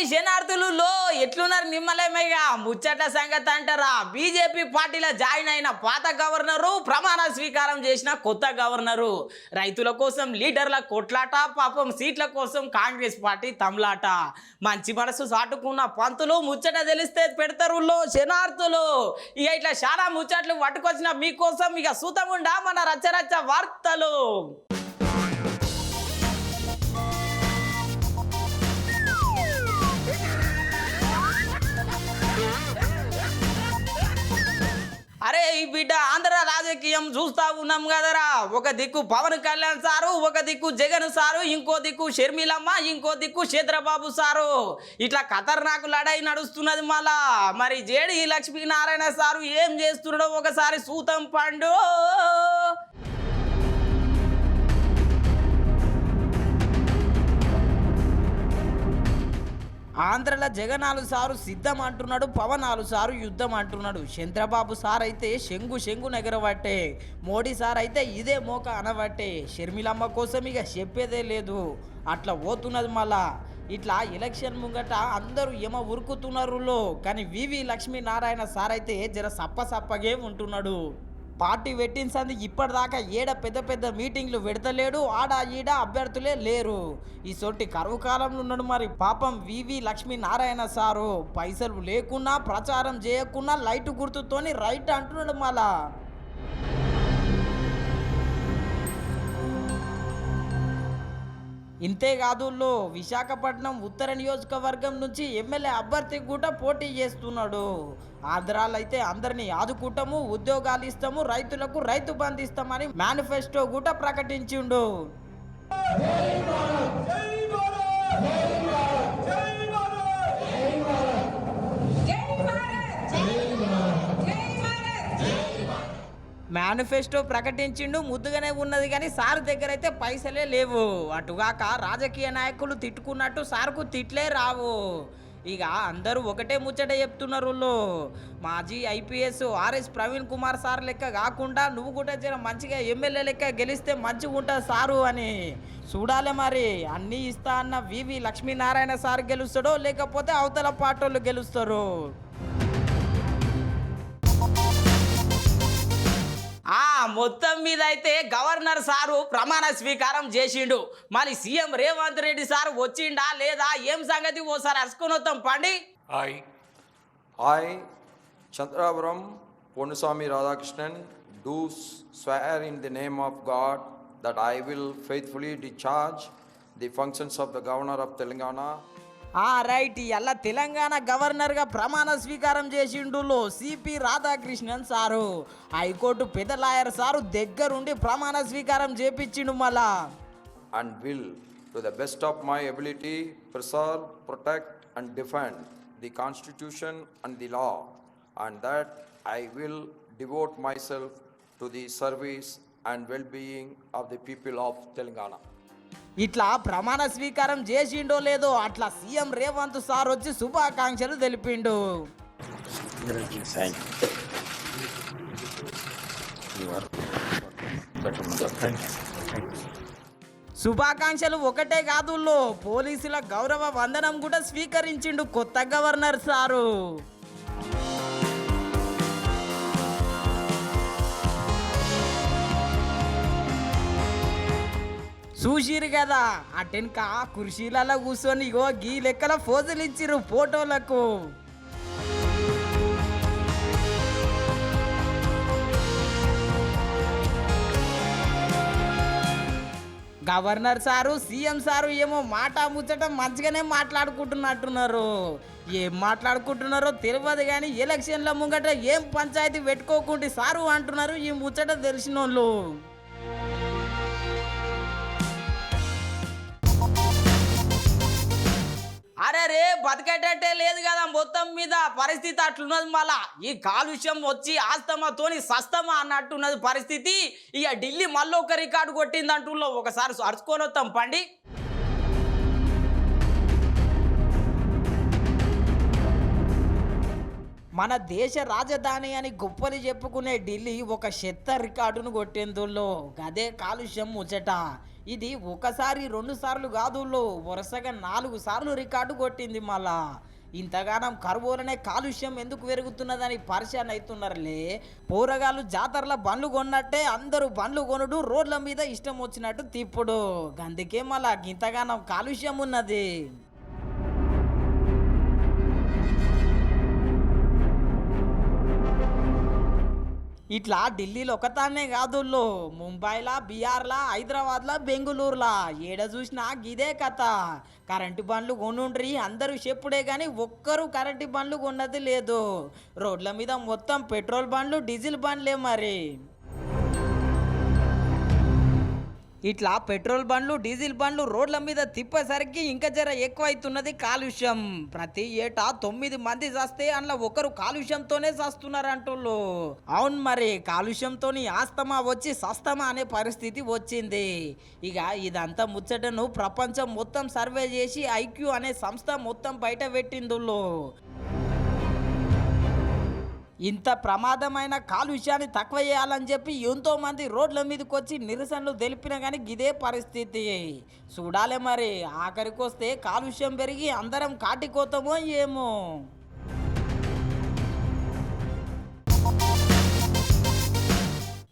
శనార్థులు ఎట్లున్నారు నిమ్మలేమయ్యా ముచ్చట సంగతి అంటారా బీజేపీ పార్టీలో జాయిన్ అయిన పాత గవర్నరు ప్రమాణ స్వీకారం చేసిన కొత్త గవర్నరు రైతుల కోసం లీడర్ల కొట్లాట పాపం సీట్ల కోసం కాంగ్రెస్ పార్టీ తమ్లాట మంచి మనసు సాటుకున్న పంతులు ముచ్చట తెలిస్తే పెడతారు శనార్థులు ఇక ఇట్లా చాలా ముచ్చట్లు పట్టుకొచ్చిన మీకోసం ఇక సూతముండా మన రచ్చరచ్చ వార్తలు. అరే ఈ బిడ్డ ఆంధ్ర రాజకీయం చూస్తా ఉన్నాం కదరా. ఒక దిక్కు పవన్ కళ్యాణ్ సారు, ఒక దిక్కు జగన్ సారు, ఇంకో దిక్కు షర్మిలమ్మ, ఇంకో దిక్కు చంద్రబాబు సారు. ఇట్లా ఖతర్నాకు లడాయి నడుస్తున్నది. మళ్ళా మరి జేడి లక్ష్మీనారాయణ సారు ఏం చేస్తున్నాడో ఒకసారి సూతం పండు. ఆంధ్రలో జగనాలు సారు సిద్ధం అంటున్నాడు, పవనాలు సారు యుద్ధం అంటున్నాడు. చంద్రబాబు సార్ అయితే శంగు నెగరబట్టే, మోడీ సార్ అయితే ఇదే మోక అనబట్టే, షర్మిలమ్మ కోసం ఇక చెప్పేదే లేదు. అట్లా పోతున్నది. మళ్ళా ఇట్లా ఎలక్షన్ ముంగట అందరూ ఏమో ఉరుకుతున్నారు. కానీ వివి లక్ష్మీనారాయణ సార్ అయితే జర సప్పగే ఉంటున్నాడు. పార్టీ పెట్టించింది ఇప్పటిదాకా ఏడ పెద్ద మీటింగ్లు పెడతలేడు. ఆడ ఈడ అభ్యర్థులే లేరు. ఈ సొంటి కరువు కాలంలో ఉన్నాడు. మరి పాపం వివి లక్ష్మీనారాయణ సారు పైసలు లేకున్నా ప్రచారం చేయకున్నా లైట్ గుర్తుతోని రైట్ అంటున్నాడు. మళ్ళా ఇంతేకాదు విశాఖపట్నం ఉత్తర నియోజకవర్గం నుంచి ఎమ్మెల్యే అభ్యర్థి కూడా పోటీ చేస్తున్నాడు. ఆంధ్రాలో అయితే అందరినీ ఆదుకుంటాము, ఉద్యోగాలు ఇస్తాము, రైతులకు రైతు బంధు ఇస్తామని మేనిఫెస్టో కూడా ప్రకటించిండు. మేనిఫెస్టో ప్రకటించిండు, ముద్దుగానే ఉన్నది. కానీ సార్ దగ్గర అయితే పైసలే లేవు. అటుగాక రాజకీయ నాయకులు తిట్టుకున్నట్టు సార్కు తిట్లే రావు. ఇక అందరూ ఒకటే ముచ్చట చెప్తున్నారు. మాజీ IPS RS Praveen Kumar sir లెక్క కాకుండా నువ్వు కూడా జర మంచిగా ఎమ్మెల్యే లెక్క గెలిస్తే మంచిగా ఉంటుంది సారు అని. చూడాలి మరి అన్నీ ఇస్తా అన్న వివి లక్ష్మీనారాయణ సార్ గెలుస్తాడో లేకపోతే అవతల పార్టీలు గెలుస్తారు. మొత్తం మీద అయితే గవర్నర్ సారు ప్రమాణ స్వీకారం చేసిండు. మరి సీఎం రేవంత్ రెడ్డి సార్ వచ్చిండా లేదా ఏం సంగతి ఓసారి అసుకొని వస్తాం పండి. I, Chandravaram Ponusami Radhakrishnan, do swear in the name of God that I will faithfully discharge the functions of the Governor of Telangana. Right. ఇలా తెలంగాణ గవర్నర్గా ప్రమాణ స్వీకారం చేసిండు సిపి రాధాకృష్ణన్ సారు. హైకోర్టు పెద్ద లాయర్ సారు దగ్గరుండి ప్రమాణ స్వీకారం చేపించిండు. మళ్ళా and will to the best of my ability preserve, protect and defend the Constitution and the law, and that I will devote myself to the service and well-being of the people of Telangana. ఇట్లా ప్రమాణ స్వీకారం చేసిండో లేదో అట్లా CM Revanth sir వచ్చి శుభాకాంక్షలు తెలిపిండు. శుభాకాంక్షలు ఒకటే కాదు, పోలీసుల గౌరవ వందనం కూడా స్వీకరించిండు కొత్త గవర్నర్ సారు. చూసిరు కదా అటెన్క కుర్చీలలో కూర్చొని ఇగో గీ లెక్కల ఫోజులు ఇచ్చిర్రు ఫోటోలకు. గవర్నర్ సారు సీఎం సారు ఏమో మాట ముచ్చట మంచిగానే మాట్లాడుకుంటున్నట్టున్నారు. ఏం మాట్లాడుకుంటున్నారో తెలియదు కానీ ఎలక్షన్ల ముంగట ఏం పంచాయతీ పెట్టుకోకుండా సారు అంటున్నారు ఈ ముచ్చట తెలిసిన వాళ్ళు. అరే బతికేటట్టే లేదు కదా. మొత్తం మీద పరిస్థితి అట్లున్నది. మళ్ళా ఈ కాలుష్యం వచ్చి ఆస్తమాతోని సస్తమా అన్నట్టున్నది పరిస్థితి. ఇక ఢిల్లీ మళ్ళీ ఒక రికార్డు కొట్టిందంటూ ఒకసారి అరుచుకొని వస్తాం పండి. మన దేశ రాజధాని అని గొప్పలు చెప్పుకునే ఢిల్లీ ఒక చెత్త రికార్డును కొట్టేందులో గదే కాలుష్యం ముచ్చట. ఇది ఒకసారి 2 సార్లు కాదుల్లో వరుసగా 4 సార్లు రికార్డు కొట్టింది. మళ్ళా ఇంతగానం కరువులనే కాలుష్యం ఎందుకు పెరుగుతున్నదని పరిశాన్ అవుతున్నారులే. పోరగాళ్ళు జాతరల బండ్లు కొన్నట్టే అందరూ బండ్లు కొనుడు, రోడ్ల మీద ఇష్టం వచ్చినట్టు తిప్పుడు. అందుకే మళ్ళా ఇంతగానం కాలుష్యం ఉన్నది. ఇట్లా ఢిల్లీలో ఒకతానే కాదుల్లో, ముంబైలా, బీహార్లా, హైదరాబాద్లా, బెంగుళూరులా ఏడ చూసినా గిదే కథ. కరెంటు బండ్లు కొనుండ్రి అందరూ చెప్పుడే కానీ ఒక్కరు కరెంటు బండ్లు కొన్నది లేదు. రోడ్ల మీద మొత్తం పెట్రోల్ బండ్లు, డీజిల్ బండ్లే మరి. ఇట్లా పెట్రోల్ బండ్లు, డీజిల్ బండ్లు రోడ్ల మీద తిప్పేసరికి ఇంకా జర ఎక్కువ అవుతున్నది కాలుష్యం. ప్రతి ఏటా 9 మంది చస్తే అందులో ఒకరు కాలుష్యంతోనే చస్తున్నారు అంటుళ్ళు. అవును మరి, కాలుష్యంతోని ఆస్తమా వచ్చి సస్తమా అనే పరిస్థితి వచ్చింది. ఇక ఇదంతా ముచ్చటను ప్రపంచం మొత్తం సర్వే చేసి ఐక్యూ అనే సంస్థ మొత్తం బయట పెట్టిందుళ్ళు. ఇంత ప్రమాదమైన కాలుష్యాన్ని తక్కువ చేయాలని చెప్పి ఎంతో మంది రోడ్ల మీదకి వచ్చి నిరసనలు తెలిపినా కానీ ఇదే పరిస్థితి. చూడాలి మరి, ఆఖరికి వస్తే కాలుష్యం పెరిగి అందరం కాటికోతామో ఏమో.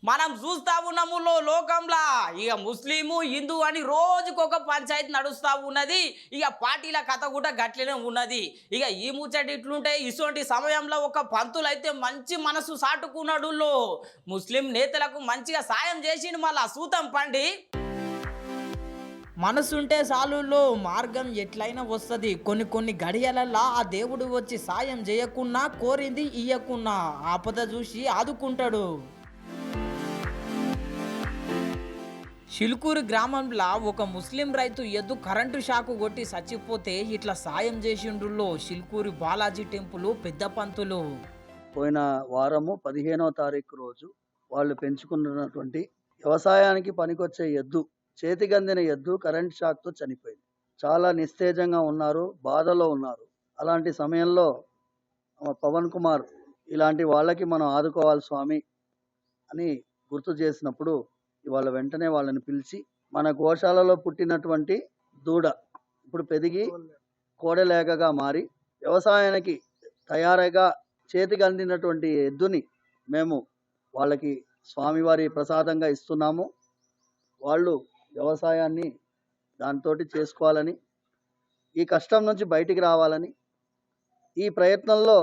మనం చూస్తా ఉన్నాము లోకంలా ఇక ముస్లిము, హిందూ అని రోజుకొక పంచాయతీ నడుస్తూ ఉన్నది. ఇక పార్టీల కథ కూడా గట్లనే ఉన్నది. ఇక ఈ ముచ్చట ఇట్లుంటే ఇటువంటి సమయంలో ఒక పంతులు అయితే మంచి మనసు సాటుకున్నాడు. ముస్లిం నేతలకు మంచిగా సాయం చేసిండు. మళ్ళా సూతం పండి మనసుంటే సాలుల్లో మార్గం ఎట్లయినా వస్తుంది. కొన్ని గడియలల్లా ఆ దేవుడు వచ్చి సాయం చేయకున్నా, కోరింది ఇయ్యకున్నా ఆపద చూసి ఆదుకుంటాడు. షిల్కూరు గ్రామంలో ఒక ముస్లిం రైతు ఎద్దు కరెంటు షాకు కొట్టి చచ్చిపోతే ఇట్లా సాయం చేసిండ్రులో షిల్కూరి బాలాజీ టెంపుల్ పెద్ద పంతులు. పోయిన వారము 15వ తారీఖు రోజు వాళ్ళు పెంచుకున్నటువంటి వ్యవసాయానికి పనికొచ్చే ఎద్దు, చేతికందిన ఎద్దు కరెంట్ షాక్తో చనిపోయింది. చాలా నిస్తేజంగా ఉన్నారు, బాధలో ఉన్నారు. అలాంటి సమయంలో పవన్ కుమార్ ఇలాంటి వాళ్ళకి మనం ఆదుకోవాలి స్వామి అని గుర్తు చేసినప్పుడు ఇవాళ వెంటనే వాళ్ళని పిలిచి, మన గోశాలలో పుట్టినటువంటి దూడ ఇప్పుడు పెరిగి కోడలేకగా మారి వ్యవసాయానికి తయారుగా చేతికి అందినటువంటి ఎద్దుని మేము వాళ్ళకి స్వామివారి ప్రసాదంగా ఇస్తున్నాము. వాళ్ళు వ్యవసాయాన్ని దాంతో చేసుకోవాలని, ఈ కష్టం నుంచి బయటికి రావాలని, ఈ ప్రయత్నంలో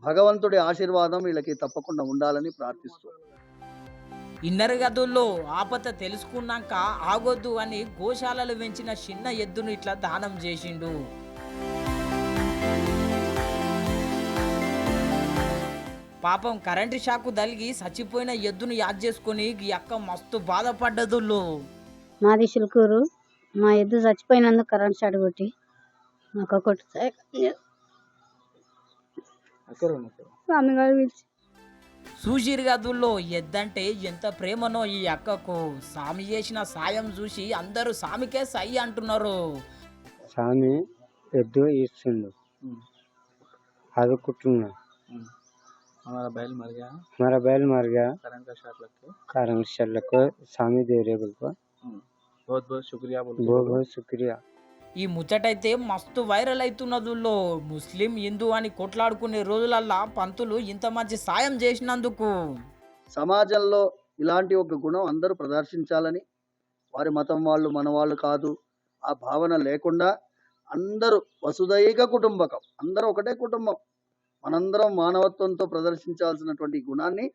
భగవంతుడి ఆశీర్వాదం వీళ్ళకి తప్పకుండా ఉండాలని ప్రార్థిస్తూ ఇన్నర్ గదుల్లో ఆపత తెలుసుకున్నాక ఆగొద్దు అని గోశాలలు పెంచిన చిన్న ఎద్దును ఇట్లా దానం చేసిండు. పాపం కరెంటు షాకు తలిగి చచ్చిపోయిన ఎద్దును యాద్ చేసుకుని ఈ అక్క మస్తు బాధపడ్డదుల్లో. మాది షిల్కూరు. మా ఎద్దు చచ్చిపోయినందుకు కరెంట్ షాట్ కొట్టి నాకు స్వామి గారు పిలిచి చూసిరు గదుల్లో ఎద్దంటే ఎంత ప్రేమనో ఈ అక్కకు. సామి చేసిన సాయం చూసి అందరూ సామికే సై అంటున్నారు. స్వామి ఎద్దు ఇస్తుండు, ఆదుకుంటున్నా. हमारा बैल मर गया करंट शॉट लग के स्वामी दे रहे बोल बहुत शुक्रिया. ఈ ముచ్చటైతే మస్తు వైరల్ అవుతున్నదుల్లో. ముస్లిం, హిందూ అని కొట్లాడుకునే రోజులల్లా పంతులు ఇంత మంచి సాయం చేసినందుకు సమాజంలో ఇలాంటి ఒక గుణం అందరూ ప్రదర్శించాలని, వారి మతం వాళ్ళు మన వాళ్ళు కాదు ఆ భావన లేకుండా అందరూ వసుదైక కుటుంబకం, అందరూ ఒకటే కుటుంబం, మనందరం మానవత్వంతో ప్రదర్శించాల్సినటువంటి గుణాన్ని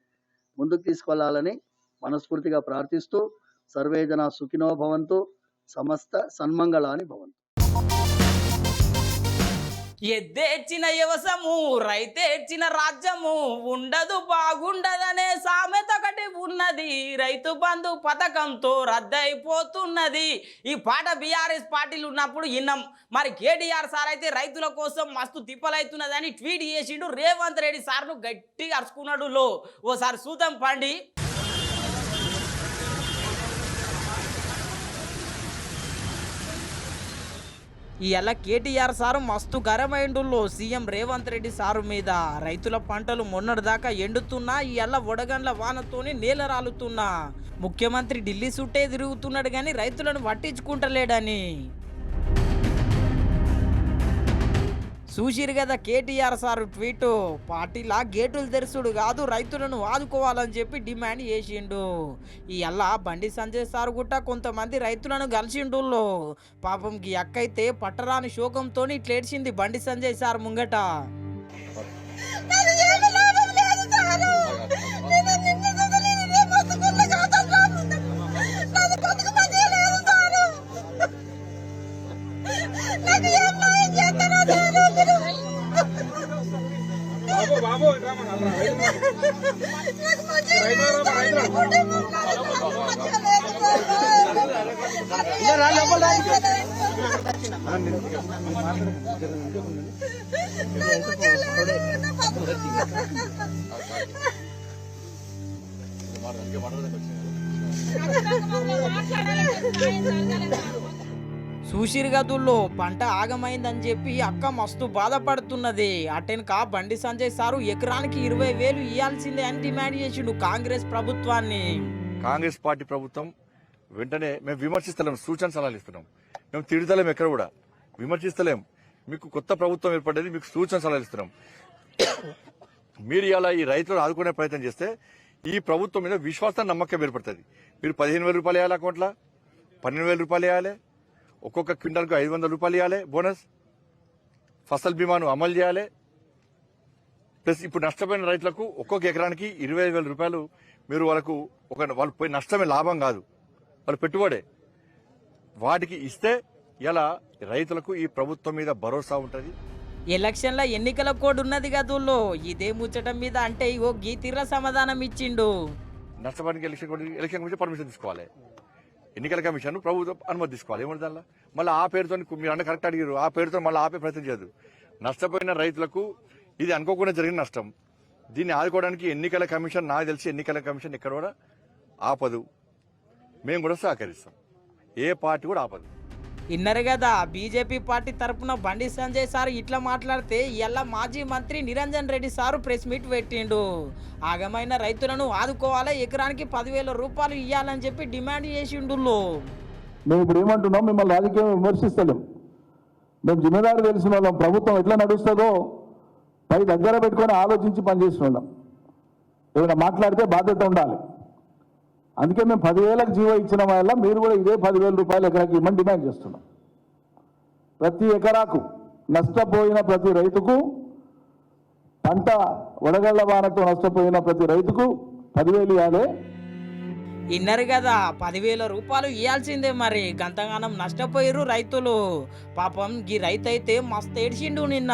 ముందుకు తీసుకెళ్లాలని మనస్ఫూర్తిగా ప్రార్థిస్తూ సర్వే జన సుఖినో భవంతు, సమస్త సన్మంగళాని భవంతు. ఎద్దేర్చిన యవసము రైతేర్చిన రాజ్యము ఉండదు బాగుండదనే సామెత ఒకటి ఉన్నది. రైతు బంధు పథకంతో రద్దయిపోతున్నది. ఈ పాట బీఆర్ఎస్ పార్టీలు ఉన్నప్పుడు విన్నాం. మరి కేటీఆర్ సార్ అయితే రైతుల కోసం మస్తు తిప్పలవుతున్నదని ట్వీట్ చేసిండు. రేవంత్ రెడ్డి సార్ను గట్టిగా అరుచుకున్నాడు. ఓసారి సూతం పండి. ఇవాళ కేటీఆర్ సారు మస్తు గరమైండుల్లో సీఎం రేవంత్ రెడ్డి సారు మీద. రైతుల పంటలు మొన్నటిదాకా ఎండుతున్నా ఇవాళ వడగండ్ల వానతోని నేల రాలుతున్నా. ముఖ్యమంత్రి ఢిల్లీ చుట్టే తిరుగుతున్నాడు కానీ రైతులను పట్టించుకుంటలేడని. చూసిరు కదా కేటీఆర్ సారు ట్వీటు. పార్టీలా గేటులు తెరుచుడు కాదు, రైతులను ఆదుకోవాలని చెప్పి డిమాండ్ చేసిండు. ఇవాళ బండి సంజయ్ సారు గుట్ట కొంతమంది రైతులను కలిసిండుల్లో. పాపం ఈ అక్కయితే పట్టరాని శోకంతో ఇట్లేడ్చింది బండి సంజయ్ సార్ ముంగట. చూసిరు గదుల్లో పంట ఆగమైందని చెప్పి అక్క మస్తు బాధపడుతున్నది. అటెనక బండి సంజయ్ సారు ఎకరానికి 20,000 ఇవ్వాల్సిందే అని డిమాండ్ చేసిండు కాంగ్రెస్ ప్రభుత్వాన్ని. కాంగ్రెస్ పార్టీ ప్రభుత్వం వెంటనే మేము విమర్శిస్తలేం, సూచన సలహాలు ఇస్తున్నాం. మేము తిడతలేం, ఎక్కడ కూడా విమర్శిస్తలేం. మీకు కొత్త ప్రభుత్వం ఏర్పడేది, మీకు సూచన సలహాలు ఇస్తున్నాం. మీరు ఇలా ఈ రైతులను ఆదుకునే ప్రయత్నం చేస్తే ఈ ప్రభుత్వం మీద విశ్వాసం, నమ్మకం ఏర్పడుతుంది. మీరు 15,000 రూపాయలు వేయాలి అకౌంట్లో, 12,000 రూపాయలు వేయాలి, ఒక్కొక్క క్వింటాల్కు 500 రూపాయలు ఇవ్వాలి బోనస్, ఫసల్ బీమాను అమలు చేయాలి. ప్లస్ ఇప్పుడు నష్టపోయిన రైతులకు ఒక్కొక్క ఎకరానికి 25,000 రూపాయలు మీరు వాళ్ళకు వాళ్ళు పోయి నష్టమే, లాభం కాదు, వాళ్ళు పెట్టుబడే, వాటికి ఇస్తే ఇలా రైతులకు ఈ ప్రభుత్వం మీద భరోసా ఉంటుంది. ఎలక్షన్ల ఎన్నికల కోడ్ ఉన్నది గదుల్లో. ఇదే ముచ్చటం మీద అంటే ఇగో గీ తీర్ల సమాధానం ఇచ్చిండు. నష్టపోయిన ఎలక్షన్ కమిషన్ పర్మిషన్ తీసుకోవాలి, ఎన్నికల కమిషన్ ప్రభుత్వం అనుమతి తీసుకోవాలి. ఏమంటే దానిలో మళ్ళీ ఆ పేరుతో మీరు అన్న కరెక్ట్ అడిగారు, ఆ పేరుతో మళ్ళీ ఆపే ప్రయత్నం చేయదు. నష్టపోయిన రైతులకు ఇది అనుకోకుండా జరిగిన నష్టం, దీన్ని ఆదుకోవడానికి ఎన్నికల కమిషన్, నాకు తెలిసి ఎన్నికల కమిషన్ ఎక్కడ కూడా ఆపదు, మేము కూడా సహకరిస్తాం, ఏ పార్టీ కూడా ఆపదు. ఇన్నరు కదా బీజేపీ పార్టీ తరపున బండి సంజయ్ సార్ ఇట్లా మాట్లాడితే ఇలా మాజీ మంత్రి Niranjan Reddy sir press meet పెట్టిండు. ఆగమైన రైతులను ఆదుకోవాలి, ఎకరానికి 10,000 రూపాయలు ఇవ్వాలని చెప్పి డిమాండ్ చేసిండు. మేము ఇప్పుడు ఏమంటున్నాం, మిమ్మల్ని రాజకీయం విమర్శిస్తలేం, మేము జిమ్మేదారు తెలిసిన వాళ్ళం, ప్రభుత్వం ఎట్లా నడుస్తుందో పై దగ్గర పెట్టుకొని ఆలోచించి పనిచేసిన వాళ్ళం. ఏమైనా మాట్లాడితే బాధ్యత ఉండాలి. అందుకే మేము 10,000కు జీవో ఇచ్చిన వల్ల మీరు కూడా ఇదే 10,000 రూపాయలు ఎకరాకి ఇవ్వమని డిమాండ్ చేస్తున్నాం. ప్రతి ఎకరాకు నష్టపోయిన ప్రతి రైతుకు, పంట వడగళ్ల వానతో నష్టపోయిన ప్రతి రైతుకు 10,000 ఇవ్వాలి. ఇన్నరు కదా 10,000 రూపాయలు ఇవ్వాల్సిందే. మరి గంతగానం నష్టపోయారు రైతులు. పాపం ఈ రైతు అయితే మస్తు ఏడ్చిండు నిన్న.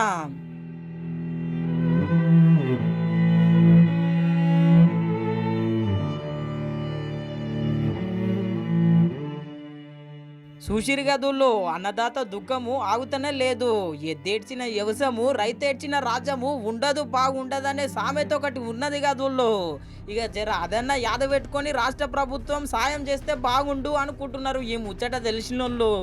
చూసిరు గదుల్లో అన్నదాత దుఃఖము ఆగుతనే లేదు. ఎద్దేడ్చిన వ్యవసాయము, రైతేడ్చిన రాజ్యము ఉండదు, బాగుండదనే సామెత ఒకటి ఉన్నది గదుల్లో. ఇక జర అదన్నా యాద పెట్టుకొని రాష్ట్ర ప్రభుత్వం సాయం చేస్తే బాగుండు అనుకుంటున్నారు ఈ ముచ్చట తెలిసిన వాళ్ళు.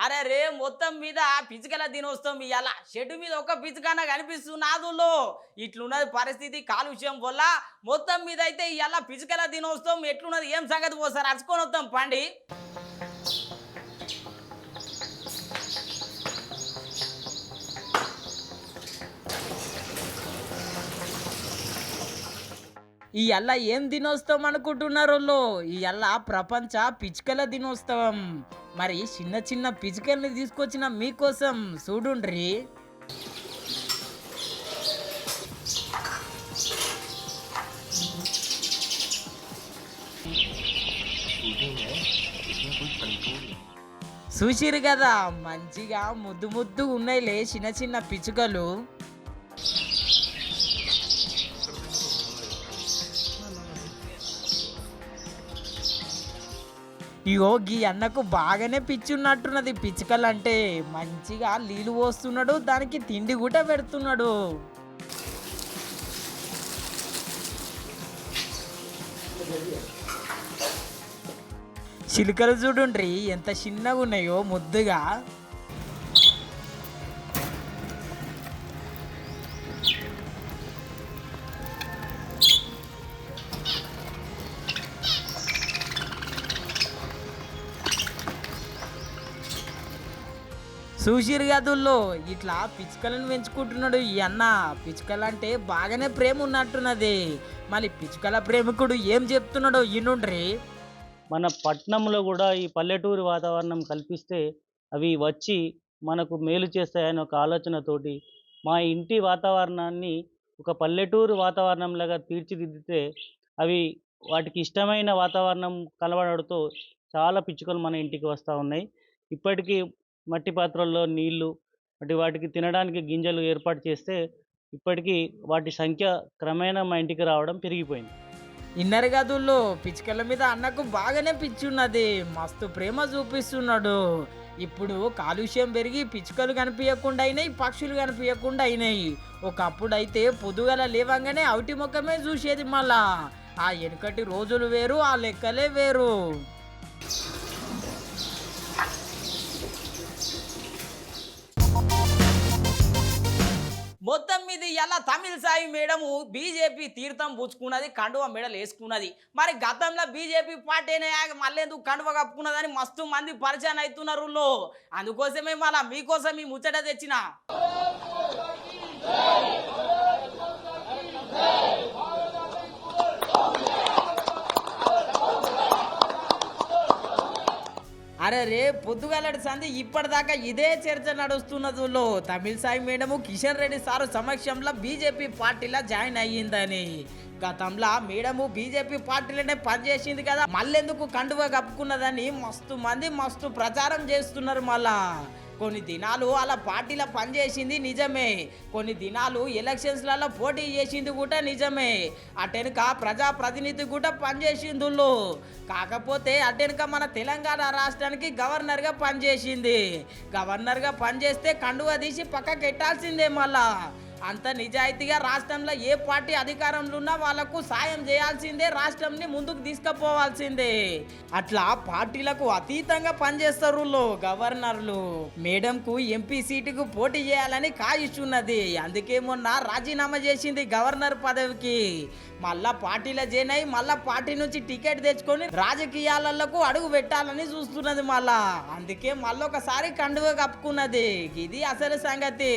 అరే రే మొత్తం మీద పిచ్చుకల దినోత్సవం ఇవాళ. షెడ్ మీద ఒక పిచ్చుకన కనిపిస్తున్నాదులో. ఇట్లున్నది పరిస్థితి కాలుష్యం వల్ల. మొత్తం మీద అయితే ఇవాళ పిచ్చుకల దినోత్సవం ఎట్లున్నది, ఏం సంగతి పోసారు అరుచుకొని వస్తాం పండి. ఇవాళ ఏం దినోత్సవం అనుకుంటున్నారు? ఇవాళ ప్రపంచ పిచ్చుకల దినోత్సవం. మరి చిన్న చిన్న పిచ్చుకల్ని తీసుకొచ్చిన మీకోసం చూడుండ్రి. చూసిరు కదా మంచిగా ముద్దు ముద్దు ఉన్నాయిలే చిన్న చిన్న పిచ్చుకలు. యోగి అన్నకు బాగానే పిచ్చున్నట్టున్నది పిచ్చుకలంటే. మంచిగా నీళ్ళు పోస్తున్నాడు, దానికి తిండి కూడా పెడుతున్నాడు. చిలుకలు చూడుండ్రి ఎంత చిన్నగా ఉన్నాయో ముద్దుగా. చూసిరు గదుల్లో ఇట్లా పిచ్చుకలను పెంచుకుంటున్నాడు ఈ అన్న. పిచ్చుకలంటే బాగానే ప్రేమ ఉన్నట్టున్నది. మళ్ళీ పిచ్చుకల ప్రేమికుడు ఏం చెప్తున్నాడో ఈనుండ్రి. మన పట్టణంలో కూడా ఈ పల్లెటూరు వాతావరణం కల్పిస్తే అవి వచ్చి మనకు మేలు చేస్తాయని ఒక ఆలోచనతోటి మా ఇంటి వాతావరణాన్ని ఒక పల్లెటూరు వాతావరణంలాగా తీర్చిదిద్దితే అవి వాటికి ఇష్టమైన వాతావరణం కలవడంతో చాలా పిచ్చుకలు మన ఇంటికి వస్తూ ఉన్నాయి. ఇప్పటికీ మట్టి పాత్రల్లో నీళ్లు వాటికి తినడానికి గింజలు ఏర్పాటు చేస్తే ఇప్పటికీ వాటి సంఖ్య క్రమేణా మా ఇంటికి రావడం పెరిగిపోయింది. ఇన్నర్ గదుల్లో పిచ్చుకల మీద అన్నకు బాగానే పిచ్చున్నది. మస్తు ప్రేమ చూపిస్తున్నాడు. ఇప్పుడు కాలుష్యం పెరిగి పిచ్చుకలు కనిపించకుండా అయినాయి, పక్షులు కనిపించకుండా అయినాయి. ఒకప్పుడైతే పొద్దుగల లేవంగానే అవిటి ముఖమే చూసేది. మళ్ళా ఆ వెనుకటి రోజులు వేరు, ఆ లెక్కలే వేరు. మొత్తం మీద ఎలా తమిళసాయి మేడము బీజేపీ తీర్థం పుచ్చుకున్నది, కండువ మెడలు వేసుకున్నది. మరి గతంలో బీజేపీ పార్టీనే మళ్ళీ ఎందుకు కండువ కప్పుకున్నదని మస్తు మంది పరిచయం అవుతున్నారు. అందుకోసమే మళ్ళీ మీకోసం ఈ ముచ్చట తెచ్చిన. అరే రే పొద్దుగాలటి సంధి ఇప్పటిదాకా ఇదే చర్చ నడుస్తున్నదిలో. తమిళసాయి మేడము కిషన్ రెడ్డి సారు సమక్షంలో బీజేపీ పార్టీలో జాయిన్ అయ్యిందని. గతంలో మేడము బీజేపీ పార్టీలోనే పనిచేసింది కదా, మళ్ళెందుకు కండువ కప్పుకున్నదని మస్తు ప్రచారం చేస్తున్నారు. మళ్ళా కొన్ని దినాలు అలా పార్టీలో పనిచేసింది నిజమే, కొన్ని దినాలు ఎలక్షన్స్లలో పోటీ చేసింది కూడా నిజమే, అటెనక ప్రజాప్రతినిధి కూడా పనిచేసిందులో. కాకపోతే అటెనక మన తెలంగాణ రాష్ట్రానికి గవర్నర్గా పనిచేసింది. గవర్నర్గా పనిచేస్తే కండువ తీసి పక్కకి పెట్టాల్సిందే. మళ్ళా అంత నిజాయితీగా రాష్ట్రంలో ఏ పార్టీ అధికారంలో ఉన్నా వాళ్లకు సాయం చేయాల్సిందే, రాష్ట్రంని ముందుకు తీసుకుపోవాల్సిందే. అట్లా పార్టీలకు అతీతంగా పనిచేస్తారు గవర్నర్లు. మేడంకు ఎంపీ సీటుకు పోటీ చేయాలని కాయిస్తున్నది. అందుకే మొన్న రాజీనామా చేసింది గవర్నర్ పదవికి. మళ్ళా పార్టీలో జాయిన్ అయ్యి మళ్ళా పార్టీ నుంచి టికెట్ తెచ్చుకొని రాజకీయాలకు అడుగు పెట్టాలని చూస్తున్నది. మళ్ళా అందుకే మళ్ళొకసారి కండువ కప్పుకున్నది. ఇది అసలు సంగతి.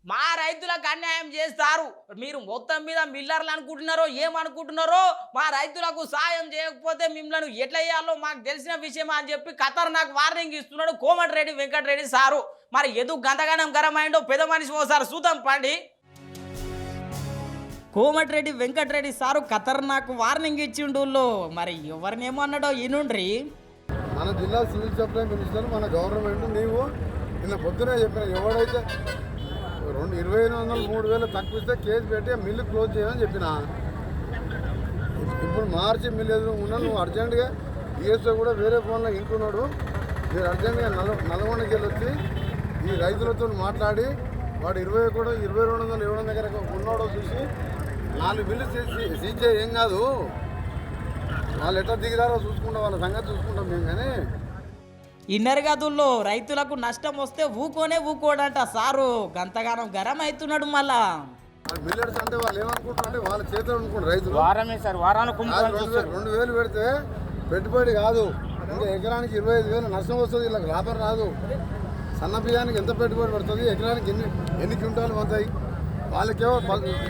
మా రైతులకు అన్యాయం చేస్తారు. మీరు మొత్తం మీద మిల్లర్లు అనుకుంటున్నారో ఏమనుకుంటున్నారో, మా రైతులకు సాయం చేయకపోతే మిమ్మల్ని ఎట్లా చేయాలో మాకు తెలిసిన విషయం అని చెప్పి ఖతర్నాక్ వార్నింగ్ ఇస్తున్నాడు కోమటిరెడ్డి వెంకటరెడ్డి సారు. మరి ఎందుకు గంతగానం గరమైండో పెద్ద మనిషి ఓసారి చూద్దాం పండి. కోమటిరెడ్డి వెంకటరెడ్డి సారు ఖతర్నాక్ వార్నింగ్ ఇచ్చిండు. మరి ఎవరినేమో అన్నాడో ఈనుండ్రి. మన జిల్లా సివిల్ సప్లై మినిస్టర్ మన గవర్నమెంట్ నీవు నిన్న పొద్దునే చెప్పిన ఎవడైతే 2,500 3,000 తక్కువ ఇస్తే కేసు పెట్టి మిల్లు క్లోజ్ చేయమని చెప్పిన. ఇప్పుడు మార్చి మిల్లు ఎదురు ఉన్నా నువ్వు అర్జెంటుగా డిఎస్ఓ కూడా వేరే ఫోన్లో ఇంటున్నాడు. మీరు అర్జెంటుగా నల్గొండకి వెళ్ళి వచ్చి ఈ రైతులతో మాట్లాడి వాడు 2200 ఇవ్వడం దగ్గర ఉన్నాడో చూసి 4 బిల్లు సీజ్ చేయి. ఏం కాదు, వాళ్ళు ఎట్లా దిగిరారో చూసుకుంటాం, వాళ్ళ సంగతి చూసుకుంటాం మేము. కానీ ఇన్నర్ గదుల్లో రైతులకు నష్టం వస్తే ఊకోడంట సారు. గంతగానం గరం అవుతున్నాడు. మళ్ళా మిల్లెట్స్ అంటే వాళ్ళు ఏమనుకుంటారంటే వాళ్ళ చేతులు అనుకుంటారు రైతులు. వారమే సార్, వారానికి 2,000 పెడితే పెట్టుబడి కాదు, ఇంకా ఎకరానికి 25,000 నష్టం వస్తుంది. వీళ్ళకి లాభం రాదు. సన్న బియ్యానికి ఎంత పెట్టుబడి పడుతుంది, ఎకరానికి ఎన్ని క్వింటాలు పడతాయి. వాళ్ళకేమో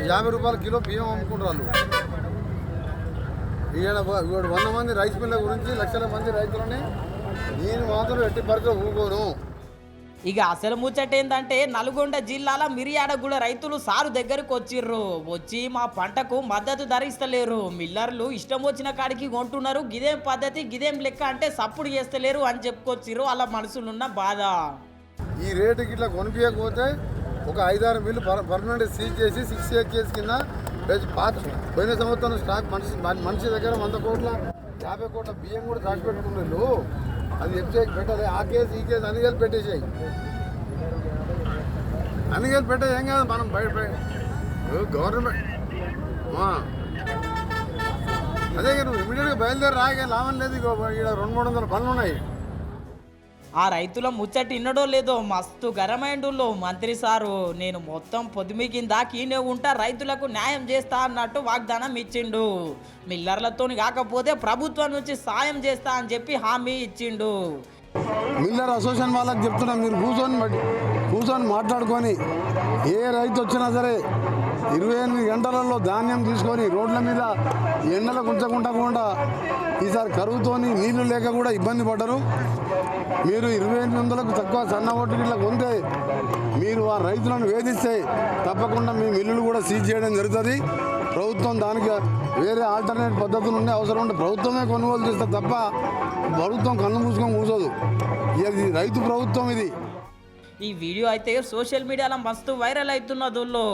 50 రూపాయల కిలో బియ్యం అమ్ముకుంటారు వాళ్ళు. ఈడ 100 మంది రైస్ మిల్ల గురించి లక్షల మంది రైతులని నేను మాత్రం ఎట్టి పరిస్థితుల్లో ఊరుకోను. ఇక అసలు ముచ్చట ఏంటంటే నల్గొండ జిల్లాల మిర్యాడగూడ రైతులు సారు దగ్గరకు వచ్చి మా పంటకు మద్దతు ధర ఇస్తలేరు, మిల్లర్లు ఇష్టం వచ్చిన కాడికి కొంటున్నారు, గిదేం పద్ధతి గిదేం లెక్క అంటే సప్పుడు చేస్తలేరు అని చెప్పుకొచ్చిర్రు. వాళ్ళ మనసులున్న బాధ. ఈ రేటుకి ఇట్లా కొనిపించకపోతే ఒక 5-6 మిల్లు పర్మనెంట్ సీజ్ చేసి 6A కేసు కింద పోయిన సంవత్సరం స్టాక్ మనిషి దగ్గర 100 కోట్ల 50 కోట్ల బియ్యం కూడా దాచిపెట్టుకున్నారు. అది ఎఫ్సీఐకి పెట్టాలి. ఆ కేసు ఈ కేసు అన్ని కలిపి పెట్టేసాయి. అన్ని కలిపి పెట్టే ఏం కాదు. మనం బయట గవర్నమెంట్ అదే నువ్వు ఇమీడియట్గా బయలుదేరి రాగే లాభం లేదు. ఇక్కడ 200-300 పనులు ఉన్నాయి. ఆ రైతుల ముచ్చట ఇన్నడో లేదో మస్తు గరమైండుల్లో మంత్రి సారు. నేను మొత్తం పొద్దుమికిందా కీనే ఉంటా, రైతులకు న్యాయం చేస్తా అన్నట్టు వాగ్దానం ఇచ్చిండు. మిల్లర్లతో కాకపోతే ప్రభుత్వం నుంచి సాయం చేస్తా అని చెప్పి హామీ ఇచ్చిండు. మిల్లర్ అసోసియేషన్ వాళ్ళకి చెప్తున్నా, మీరు కూర్చొని మాట్లాడుకొని ఏ రైతు వచ్చినా సరే 28 గంటలలో ధాన్యం తీసుకొని రోడ్ల మీద ఎండలకు ఉంచకుండా ఈసారి కరువుతోని నీళ్లు లేక కూడా ఇబ్బంది పడ్డరు. మీరు 2800కు తక్కువ సన్న ఒడ్డులా కొంటే మీరు ఆ రైతులను వేధిస్తే తప్పకుండా మీ మిల్లులు కూడా సీజ్ చేయడం జరుగుతుంది. ప్రభుత్వం దానికి వేరే ఆల్టర్నేట్ పద్ధతులు ఉండే అవసరం ఉంటే ప్రభుత్వమే కొనుగోలు చేస్తే తప్ప ప్రభుత్వం కన్ను మూసుకొని కూర్చోదు. ఇది రైతు ప్రభుత్వం. ఇది ఈ వీడియో అయితే సోషల్ మీడియాలో మస్తు వైరల్ అవుతున్నదుల్లో.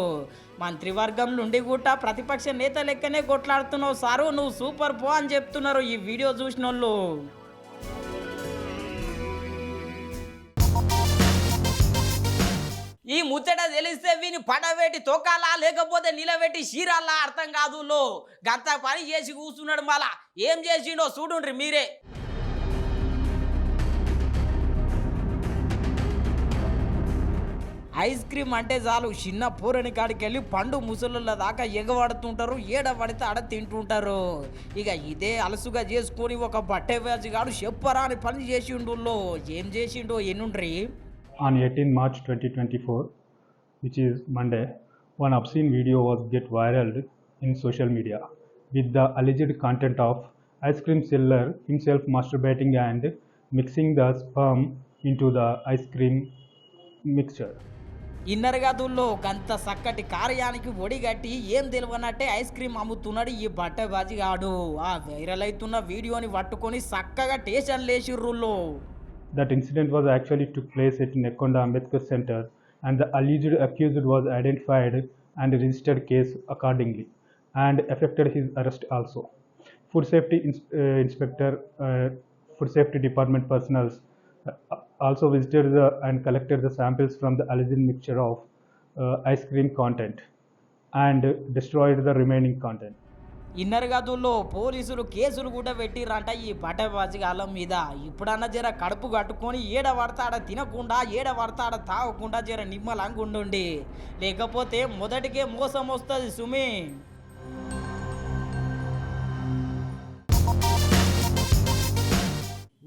మంత్రివర్గం నుండి కూడా ప్రతిపక్ష నేత లెక్కనే కొట్లాడుతున్నావు సారు, నువ్వు సూపర్ పో అని చెప్తున్నారు ఈ వీడియో చూసిన వాళ్ళు. ఈ ముచ్చట తెలిస్తే వీని పడవేటి తొక్కాలా లేకపోతే నిలబెట్టి చీరాలా అర్థం కాదు. గంత పని చేసి కూర్చున్నాడు, మళ్ళా ఏం చేసిండో చూడుండ్రి మీరే. ఐస్ క్రీమ్ అంటే చాలు చిన్న పూరని కాడికి వెళ్ళి పండు ముసలుల దాకా ఎగబడుతుంటారు, ఏడ పడితే ఆడ తింటుంటారు. ఇక ఇదే అలసుగా చేసుకొని ఒక బట్టే వేజగాడు చెప్పరా అని పని చేసిండు. ఏం చేసిండో ఎన్నుండ్రి. On 18 March 2024, which is Monday, one obscene video was get viral in social media with the alleged content of ice cream seller himself masturbating and mixing the sperm into the ice cream mixture. Inner గదుల్లో గంత చక్కటి కార్యానికి ఒడిగట్టి ఏం తెలియనట్టే ice cream అమ్ముతున్నాడు ఈ బట్టబాజిగాడు. ఆ viral అవుతున్న వీడియోని పట్టుకొని చక్కగా టేషన్ లేచిర్రుల్లో. That incident was actually took place at Nekonda Ambedkar Center, and the alleged accused was identified and registered case accordingly, and affected his arrest also. Food safety inspector, food safety department personnel also visited and collected the samples from the alleged mixture of ice cream content and destroyed the remaining content. Inner గదుల్లో పోలీసులు కేసులు కూడా పెట్టిరంట ఈ బట్టబాజిగాళ్ళ మీద. ఇప్పుడన్నా జర కడుపు కట్టుకొని ఏడ పడతాడ తినకుండా ఏడ పడతాడ తాగకుండా జర నిమ్మలంగా ఉండండి, లేకపోతే మొదటికే మోసం వస్తుంది సుమి.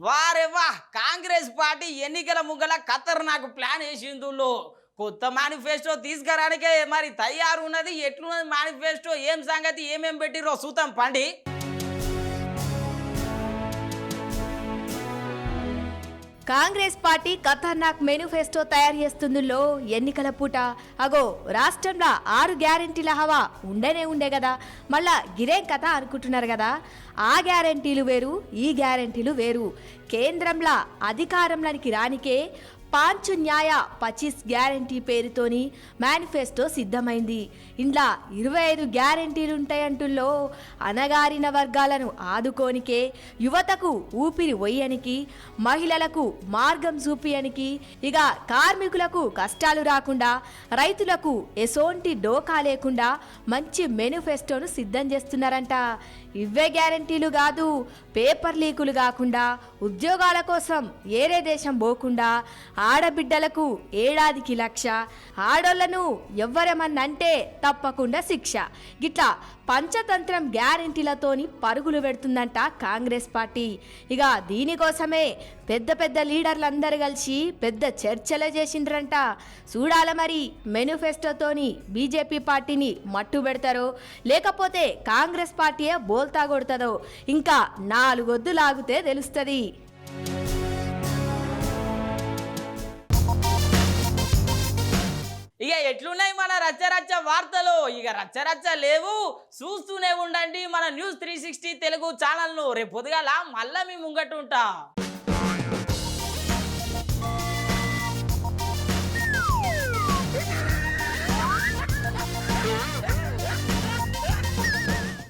వారే వా, కాంగ్రెస్ పార్టీ ఎన్నికల ముంగల ఖతర్నాక్ ప్లాన్ వేసిందులో. కొత్త మేనిఫెస్టో తీసుకురానికే మరి తయారు ఉన్నది. ఎట్లున్నది మేనిఫెస్టో, ఏం సంగతి, ఏమేం పెట్టిరో చూద్దాం పండి. కాంగ్రెస్ పార్టీ ఖతర్నాక్ మేనిఫెస్టో తయారు చేస్తుందిలో. ఎన్నికల పూట అగో రాష్ట్రంలో 6 గ్యారెంటీల హవా ఉండే కదా, మళ్ళా గిరేం కథ అనుకుంటున్నారు కదా. ఆ గ్యారెంటీలు వేరు, ఈ గ్యారెంటీలు వేరు. కేంద్రంలో అధికారంలోనికి రానికే 5 న్యాయ 25 గ్యారెంటీ పేరుతోని మేనిఫెస్టో సిద్ధమైంది. ఇంట్లో 25 గ్యారెంటీలు ఉంటాయంటుల్లో. అనగారిన వర్గాలను ఆదుకోనికే, యువతకు ఊపిరి ఒయ్యనికి, మహిళలకు మార్గం చూపియనికి, ఇక కార్మికులకు కష్టాలు రాకుండా, రైతులకు ఎసోంటి డోకా లేకుండా మంచి మేనిఫెస్టోను సిద్ధం చేస్తున్నారంట. ఇవే గ్యారెంటీలు కాదు, పేపర్ లీకులు కాకుండా, ఉద్యోగాల కోసం ఏరే దేశం పోకుండా, ఆడబిడ్డలకు ఏడాదికి 1,00,000, ఆడోళ్లను ఎవ్వరమన్నంటే తప్పకుండా శిక్ష, గిట్లా పంచతంత్రం గ్యారెంటీలతోని పరుగులు పెడుతుందంట కాంగ్రెస్ పార్టీ. ఇక దీనికోసమే పెద్ద పెద్ద లీడర్లందరూ కలిసి పెద్ద చర్చలే చేసిండ్రంట. చూడాల మరి మేనిఫెస్టోతోని బీజేపీ పార్టీని మట్టు పెడతారో, లేకపోతే కాంగ్రెస్ పార్టీయే బోల్తా కొడుతుందో. ఇంకా 4 వద్దు లాగితే తెలుస్తుంది. ఇక ఎట్లున్నాయి మన రచ్చరచ్చ వార్తలు? ఇక రచ్చరచ్చ లేవు, చూస్తూనే ఉండండి మన న్యూస్ 360 తెలుగు ఛానల్ను. రేపు పొద్దుగాల మళ్ళా మీ ముంగట్టు ఉంటా.